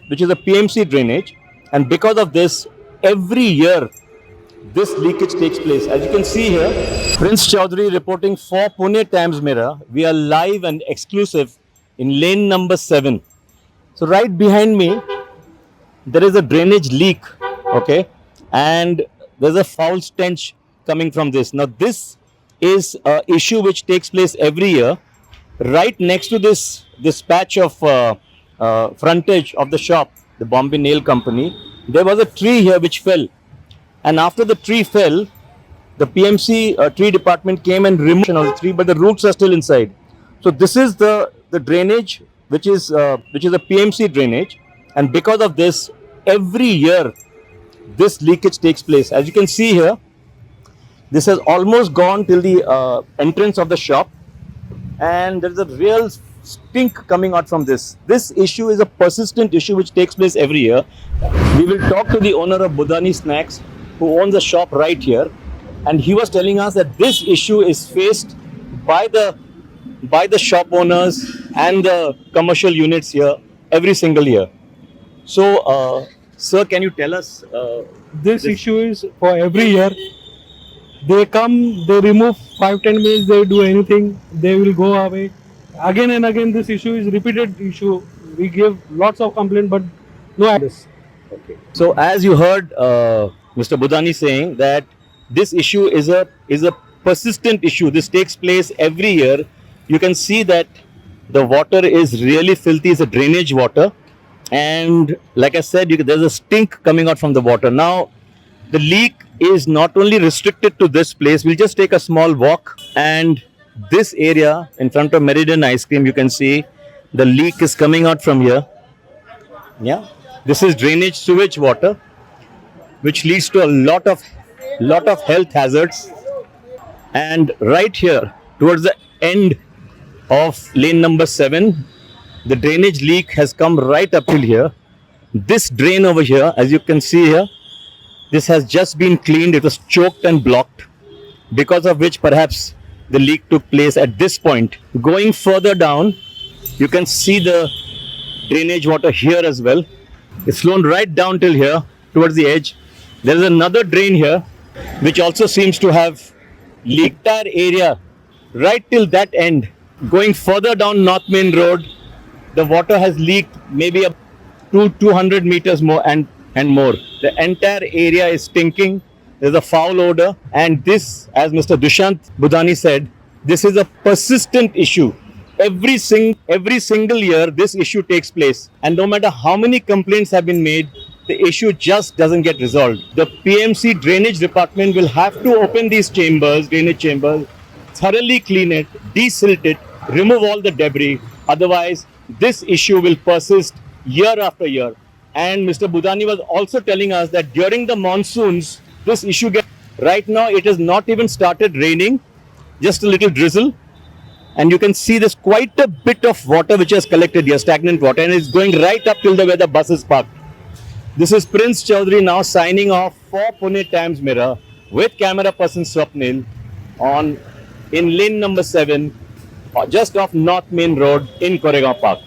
which is a PMC drainage, and because of this, every year this leakage takes place. As you can see here, Prince Chaudhary reporting for Pune Times Mirror. We are live and exclusive in lane number 7. So right behind me, there is a drainage leak, okay, and there's a foul stench coming from this. Now this is an issue which takes place every year. Right next to this patch of frontage of the shop, the Bombay Nail Company, there was a tree here which fell, and after the tree fell, the PMC tree department came and removed the tree, but the roots are still inside. So this is the drainage which is a PMC drainage, and because of this, every year this leakage takes place. As you can see here, this has almost gone till the entrance of the shop, and there is a real stink coming out from this. This issue is a persistent issue which takes place every year. We will talk to the owner of Budani Snacks, who owns a shop right here, and he was telling us that this issue is faced by the shop owners and the commercial units here every single year. So, sir, can you tell us? This issue is for every year. They come, they remove 5-10 minutes, they do anything, they will go away. Again and again, this issue is repeated issue. We give lots of complaint, but no address. Okay. So, as you heard Mr. Budani saying that this issue is a persistent issue. This takes place every year. You can see that the water is really filthy. It's a drainage water, and like I said, there's a stink coming out from the water. Now, the leak is not only restricted to this place. We'll just take a small walk, and this area in front of Meridian Ice Cream, you can see the leak is coming out from here. Yeah, this is drainage sewage water, which leads to a lot of health hazards. And right here, towards the end of lane number 7, the drainage leak has come right up till here. This drain over here, as you can see here, this has just been cleaned. It was choked and blocked, because of which perhaps the leak took place at this point. Going further down, you can see the drainage water here as well. It's flown right down till here towards the edge. There is another drain here which also seems to have leaked. Entire area right till that end. Going further down North Main Road, the water has leaked maybe up to 200 meters more and more. The entire area is stinking. There's a foul odor, and this, as Mr. Dushant Budani said, this is a persistent issue. Every single year this issue takes place, and no matter how many complaints have been made, the issue just doesn't get resolved. The PMC drainage department will have to open these drainage chambers, thoroughly clean it, desilt it, remove all the debris. Otherwise, this issue will persist year after year. And Mr. Budani was also telling us that during the monsoons, this issue gets... Right now, it has not even started raining, just a little drizzle. And you can see there's quite a bit of water which has collected here, stagnant water, and it's going right up till where the bus is parked. This is Prince Chaudhary now signing off for Pune Times Mirror with camera person Swapnil in lane number 7, just off North Main Road in Koregaon Park.